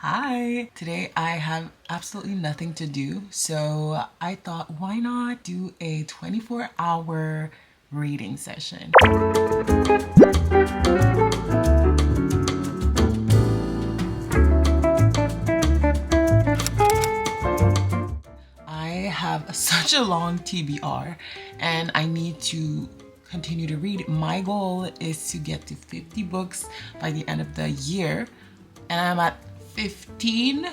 Hi! Today I have absolutely nothing to do, so I thought why not do a 24-hour reading session. I have such a long TBR and I need to continue to read. My goal is to get to 50 books by the end of the year, and I'm at 15.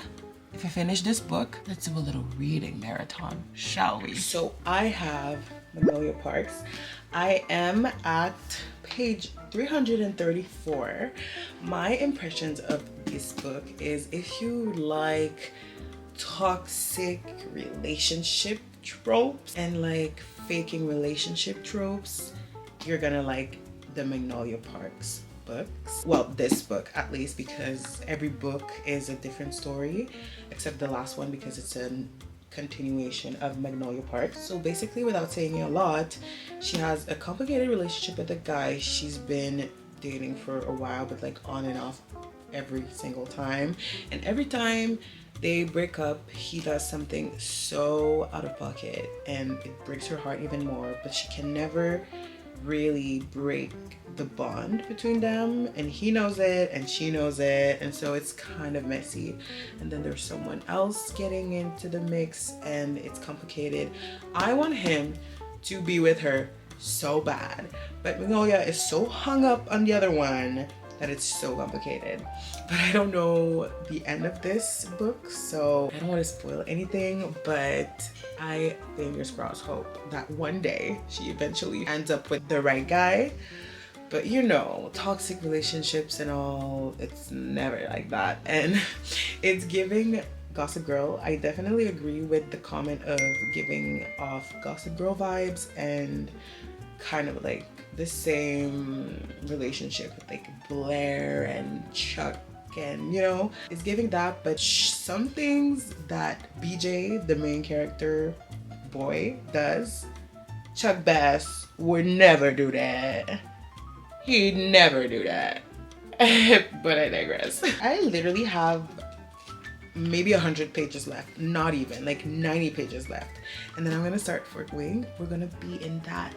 If I finish this book, let's do a little reading marathon, shall we? So I have Magnolia Parks. I am at page 334. My impressions of this book is if you like toxic relationship tropes and like faking relationship tropes, you're gonna like the Magnolia Parks books. Well, this book at least, because every book is a different story except the last one because it's a continuation of Magnolia Parks. So basically, without saying a lot, she has a complicated relationship with a guy she's been dating for a while, but like on and off every single time, and every time they break up, he does something so out of pocket and it breaks her heart even more, but she can never really break the bond between them, and he knows it and she knows it, and so it's kind of messy. And then there's someone else getting into the mix and it's complicated. I want him to be with her so bad, but Magnolia is so hung up on the other one that it's so complicated. But I don't know the end of this book, so I don't want to spoil anything, but I fingers crossed hope that one day she eventually ends up with the right guy. But you know, toxic relationships and all, it's never like that. And it's giving Gossip Girl. I definitely agree with the comment of giving off Gossip Girl vibes, and kind of like the same relationship with like Blair and Chuck, and you know, it's giving that. But some things that BJ, the main character boy, does, Chuck Bass would never do that. He'd never do that. But I digress. I literally have maybe 100 pages left, not even, like 90 pages left, and then I'm gonna start Fort Wing. We're gonna be in that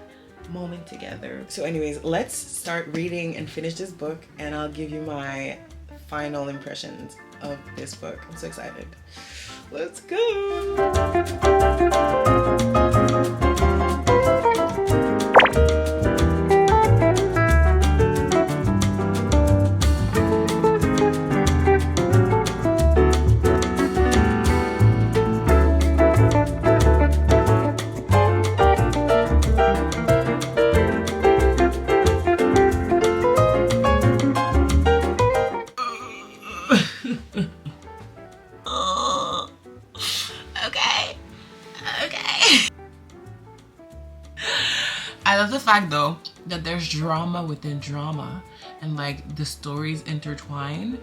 moment together. So anyways, let's start reading and finish this book, and I'll give you my final impressions of this book. I'm so excited. Let's go. I love the fact though that there's drama within drama, and like the stories intertwine,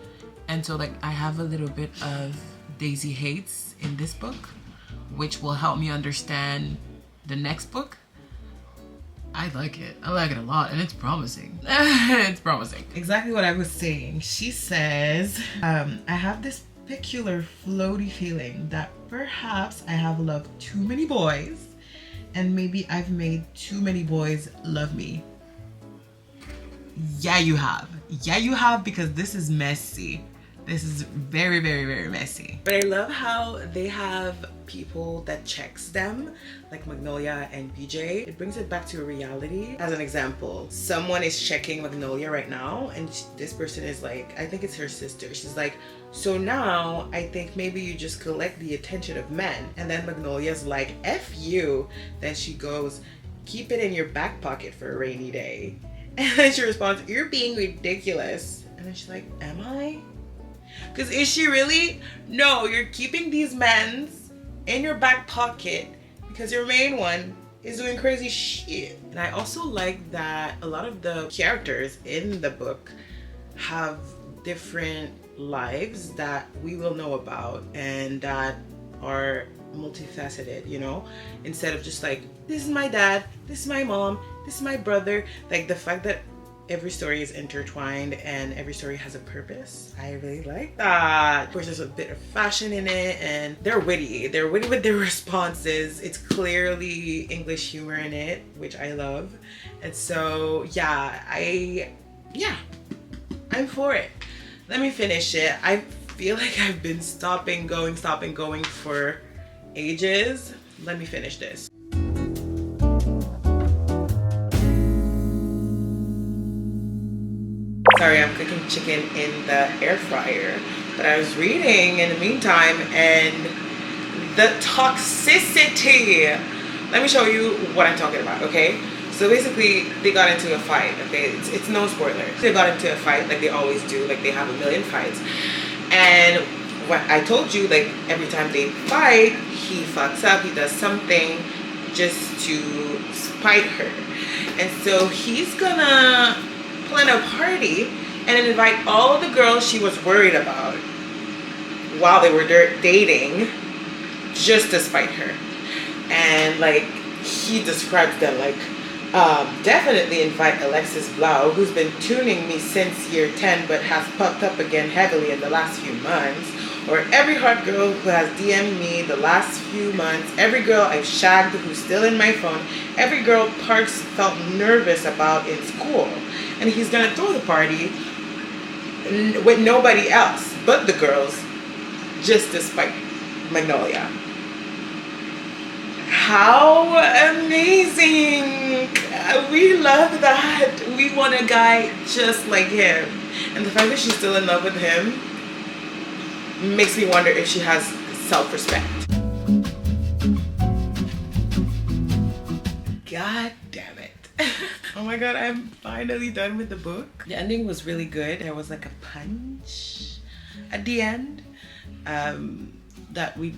and so like I have a little bit of Daisy hates in this book, which will help me understand the next book. I like it a lot, and it's promising. It's promising. Exactly what I was saying. She says, I have this peculiar floaty feeling that perhaps I have loved too many boys, and maybe I've made too many boys love me. Yeah, you have. Yeah, you have, because this is messy. This is very, very, very messy. But I love how they have people that checks them, like Magnolia and BJ. It brings it back to a reality. As an example, someone is checking Magnolia right now, and this person is like, I think it's her sister. She's like, so now I think maybe you just collect the attention of men. And then Magnolia's like, F you. Then she goes, keep it in your back pocket for a rainy day. And then she responds, you're being ridiculous. And then she's like, am I? Because is she really? No, you're keeping these men in your back pocket because your main one is doing crazy shit. And I also like that a lot of the characters in the book have different lives that we will know about and that are multifaceted, you know, instead of just like, this is my dad, this is my mom, this is my brother. Like the fact that every story is intertwined and every story has a purpose. I really like that. Of course, there's a bit of fashion in it, and they're witty. They're witty with their responses. It's clearly English humor in it, which I love. And so yeah, I'm for it. Let me finish it. I feel like I've been stopping going for ages. Let me finish this. Sorry, I'm cooking chicken in the air fryer, but I was reading in the meantime, and the toxicity. Let me show you what I'm talking about, okay? So basically, they got into a fight, okay? It's no spoilers. They got into a fight like they always do, like they have a million fights. And what I told you, like every time they fight, he fucks up, he does something just to spite her. And so he's gonna plan a party and invite all the girls she was worried about while they were dating, just to spite her. And like, he describes them like, definitely invite Alexis Blau, who's been tuning me since year 10 but has popped up again heavily in the last few months. Or every hot girl who has DM'd me the last few months, every girl I've shagged who's still in my phone, every girl Parks felt nervous about in school. And he's gonna throw the party with nobody else but the girls, just to spite Magnolia. How amazing! We love that. We want a guy just like him. And the fact that she's still in love with him makes me wonder if she has self-respect. God damn it. Oh my god, I'm finally done with the book. The ending was really good. There was like a punch at the end that we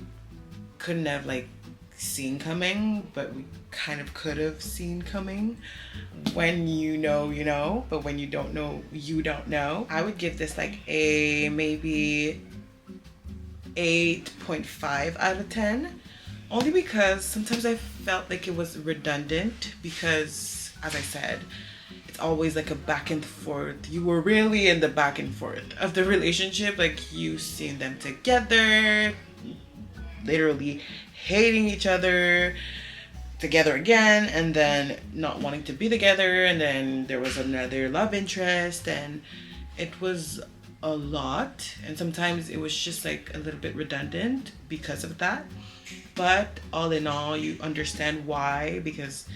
couldn't have like seen coming, but we kind of could have seen coming. When you know, you know, but when you don't know, you don't know. I would give this like a maybe 8.5 out of 10, only because sometimes I felt like it was redundant, because as I said, it's always like a back and forth. You were really in the back and forth of the relationship, like you seen them together, literally hating each other, together again, and then not wanting to be together, and then there was another love interest, and it was a lot, and sometimes it was just like a little bit redundant because of that. But all in all, you understand why, because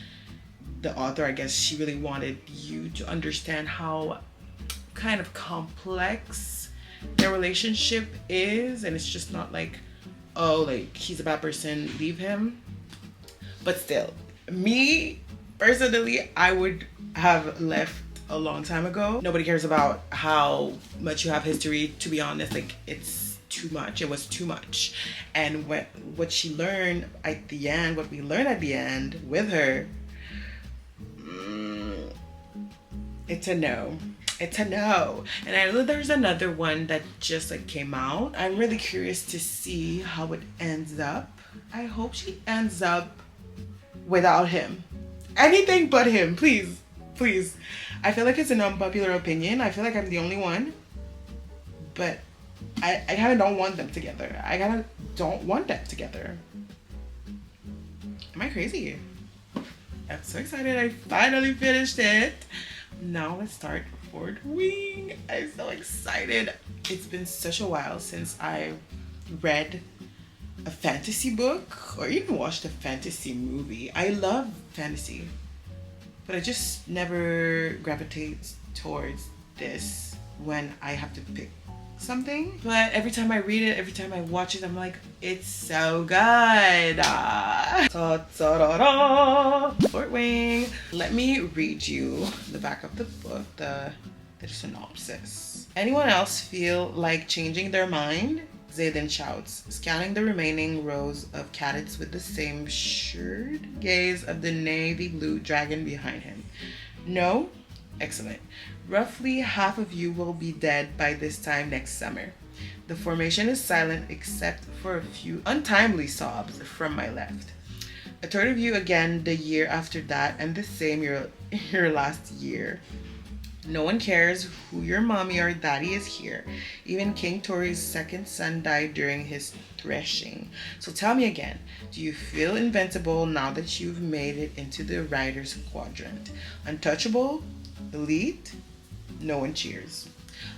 the author, I guess, she really wanted you to understand how kind of complex their relationship is, and it's just not like, oh, like he's a bad person, leave him. But still, me personally, I would have left a long time ago. Nobody cares about how much you have history, to be honest. Like, it's too much. It was too much. And what she learned at the end, what we learned at the end with her, it's a no. It's a no. And I know there's another one that just like came out. I'm really curious to see how it ends up. I hope she ends up without him. Anything but him, please. Please. I feel like it's an unpopular opinion. I feel like I'm the only one. But I kind of don't want them together. I kind of don't want them together. Am I crazy? I'm so excited. I finally finished it. Now let's start Fourth Wing. I'm so excited. It's been such a while since I read a fantasy book or even watched a fantasy movie. I love fantasy, but I just never gravitate towards this when I have to pick something. But every time I read it, every time I watch it, I'm like, it's so good. Fourth Wing. Let me read you the back of the book, the synopsis. Anyone else feel like changing their mind? Zayden shouts, scanning the remaining rows of cadets with the same shrewd gaze of the navy blue dragon behind him. No? Excellent. Roughly half of you will be dead by this time next summer. The formation is silent except for a few untimely sobs from my left. A third of you again the year after that, and the same your last year. No one cares who your mommy or daddy is here. Even King Tori's second son died during his threshing. So tell me again, do you feel invincible now that you've made it into the Riders Quadrant? Untouchable? Elite? No one cheers.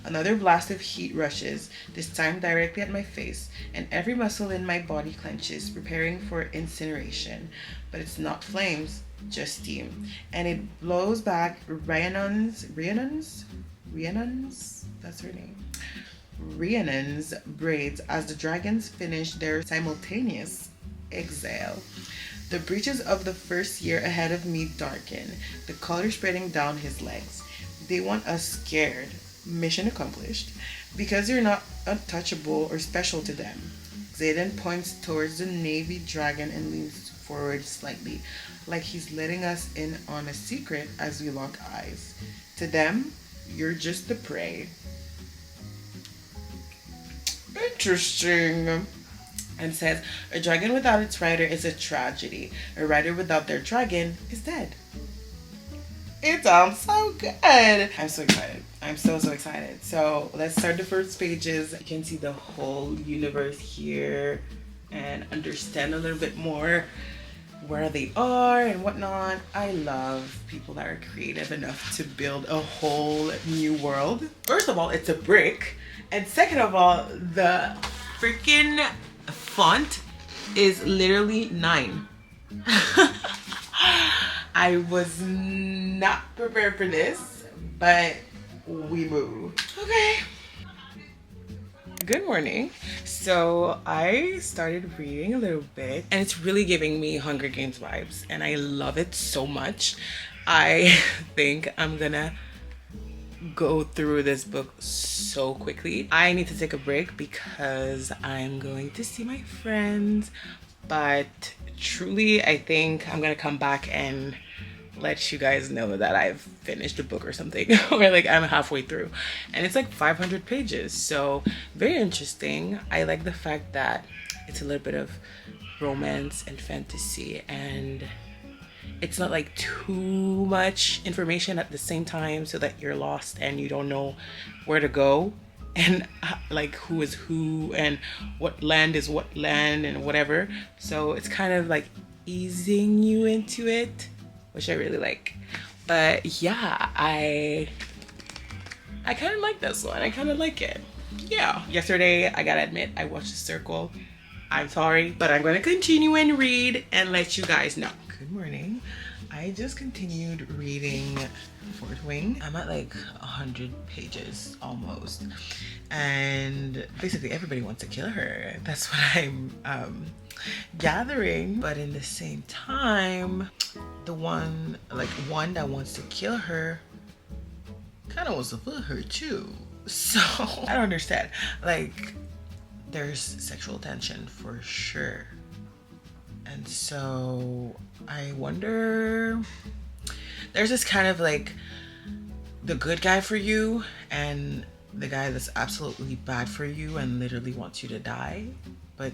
Another blast of heat rushes, this time directly at my face, and every muscle in my body clenches, preparing for incineration. But it's not flames, just steam. And it blows back Rhiannon's, that's her name, Rhiannon's braids as the dragons finish their simultaneous exhale. The breeches of the first year ahead of me darken, the color spreading down his legs. They want us scared. Mission accomplished. Because you're not untouchable or special to them. Zayden points towards the navy dragon and leans forward slightly, like he's letting us in on a secret as we lock eyes. To them, you're just the prey. Interesting. And says, a dragon without its rider is a tragedy. A rider without their dragon is dead. It sounds so good. I'm so excited. I'm so excited. So let's start the first pages. You can see the whole universe here and understand a little bit more where they are and whatnot. I love people that are creative enough to build a whole new world. First of all, it's a brick. And second of all, the freaking font is literally 9. I was not prepared for this, but we move. Okay. Good morning. So I started reading a little bit and it's really giving me Hunger Games vibes and I love it so much. I think I'm gonna go through this book so quickly. I need to take a break because I'm going to see my friends, but truly I think I'm gonna come back and let you guys know that I've finished a book or something or like I'm halfway through and it's like 500 pages, so very interesting. I like the fact that it's a little bit of romance and fantasy and it's not like too much information at the same time so that you're lost and you don't know where to go and like who is who and what land is what land and whatever. So it's kind of like easing you into it, which I really like. But yeah, I kind of like this one. I kind of like it. Yeah. Yesterday, I gotta admit, I watched The Circle. I'm sorry, but I'm gonna continue and read and let you guys know. Good morning. I just continued reading Fourth Wing. I'm at like 100 pages almost. And basically everybody wants to kill her. That's what I'm gathering. But in the same time, the one that wants to kill her kind of wants to fuck her too. So I don't understand. Like, there's sexual tension for sure. And so I wonder, there's this kind of like the good guy for you and the guy that's absolutely bad for you and literally wants you to die. But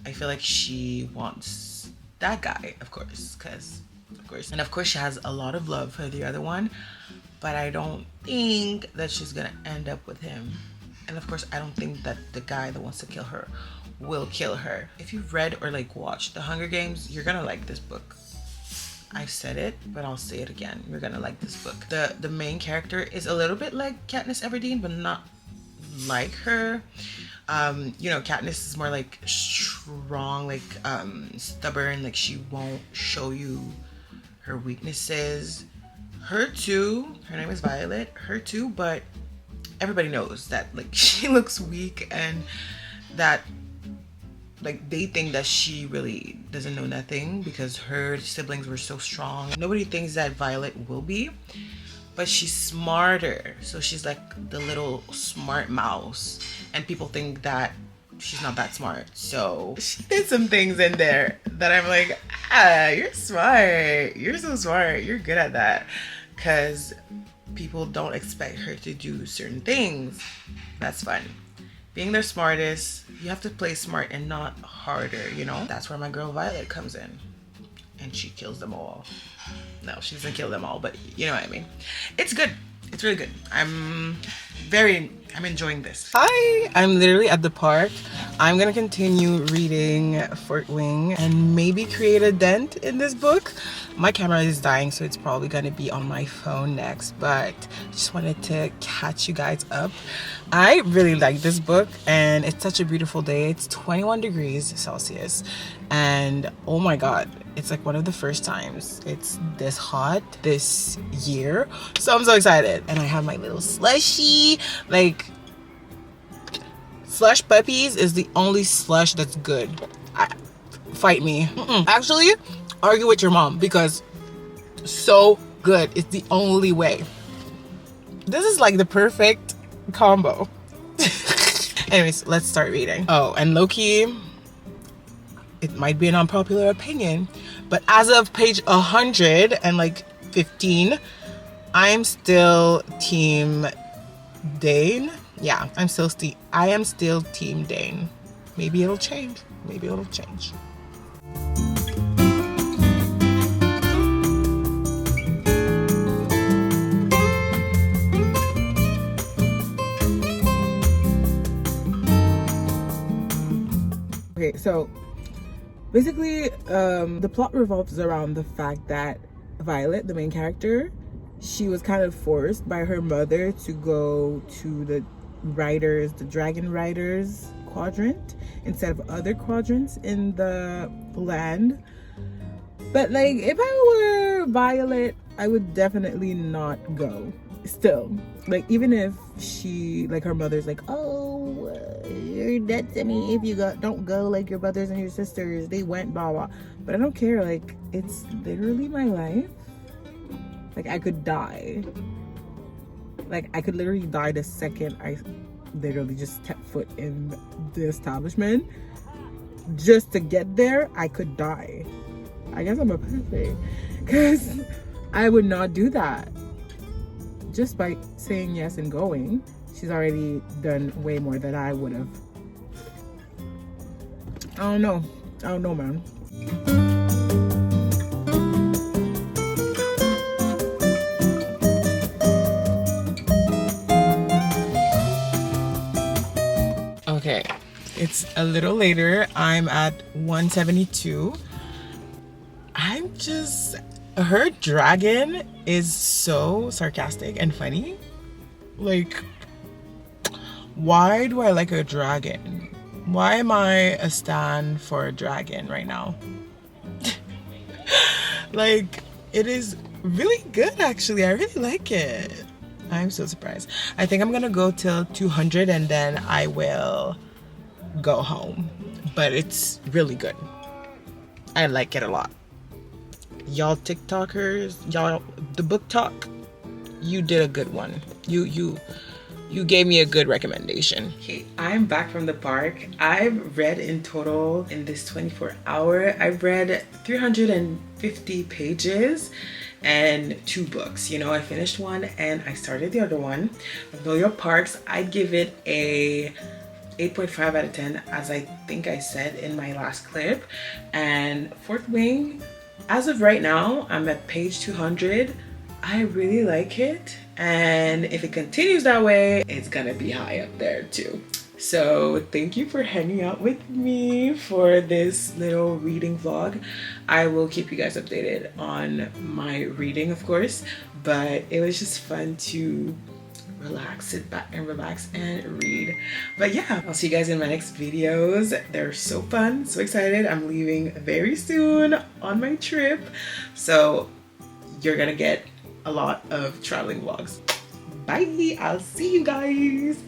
I feel like she wants that guy, of course, and of course she has a lot of love for the other one, but I don't think that she's gonna end up with him. And of course I don't think that the guy that wants to kill her will kill her. If you've read or like watched The Hunger Games, you're gonna like this book. I've said it, but I'll say it again. You're gonna like this book. The main character is a little bit like Katniss Everdeen, but not like her. You know, Katniss is more like strong, like stubborn, like she won't show you her weaknesses. Her too, her name is Violet, her too, but everybody knows that like she looks weak and that like they think that she really doesn't know nothing because her siblings were so strong. Nobody thinks that Violet will be, but she's smarter. So she's like the little smart mouse and people think that she's not that smart. So she did some things in there that I'm like, you're smart. You're so smart. You're good at that. Because people don't expect her to do certain things. That's fun. Being their smartest, you have to play smart and not harder, you know? That's where my girl Violet comes in. And she kills them all. No, she doesn't kill them all, but you know what I mean. It's good. It's really good. I'm enjoying this. Hi, I'm literally at the park. I'm gonna continue reading Fort Wing and maybe create a dent in this book. My camera is dying, so it's probably gonna be on my phone next, but just wanted to catch you guys up. I really like this book, and it's such a beautiful day. It's 21 degrees Celsius, and oh my god, it's like one of the first times it's this hot this year, so I'm so excited. And I have my little slushie. Like, slush puppies is the only slush that's good. Fight me. Actually, argue with your mom, because so good. It's the only way. This is like the perfect combo. Anyways, let's start reading. Oh, and low-key, it might be an unpopular opinion, but as of page 115, I'm still team Dane. Yeah, I am still team Dane. Maybe it'll change. Maybe it'll change. Okay, so basically, the plot revolves around the fact that Violet, the main character, she was kind of forced by her mother to go to the dragon riders quadrant instead of other quadrants in the land. But like, if I were Violet, I would definitely not go. Still, like, even if she, like, her mother's like, oh, you're dead to me if you don't go, like your brothers and your sisters, they went, blah blah. But I don't care. Like, it's literally my life. Like, I could die. Like, I could literally die the second I literally just step foot in the establishment. Just to get there, I could die. I guess I'm a pussy, because I would not do that. Just by saying yes and going, she's already done way more than I would have. I don't know, man. Okay, it's a little later. I'm at 172. Her dragon is so sarcastic and funny. Like, why do I like a dragon? Why am I a stan for a dragon right now? Like, it is really good, actually. I really like it. I'm so surprised. I think I'm gonna go till 200 and then I will go home. But it's really good. I like it a lot. Y'all TikTokers, y'all, the book talk, you did a good one. You gave me a good recommendation. Okay, I'm back from the park. I've read in total in this 24-hour, I've read 350 pages and 2 books. You know, I finished one and I started the other one. Magnolia Parks, I'd give it a 8.5 out of 10, as I think I said in my last clip. And Fort Wing, as of right now, I'm at page 200. I really like it, and if it continues that way, it's gonna be high up there too. So thank you for hanging out with me for this little reading vlog. I will keep you guys updated on my reading, of course, but it was just fun to relax, sit back and relax and read. But yeah, I'll see you guys in my next videos. They're so fun, so excited. I'm leaving very soon on my trip, so you're gonna get a lot of traveling vlogs. Bye, I'll see you guys.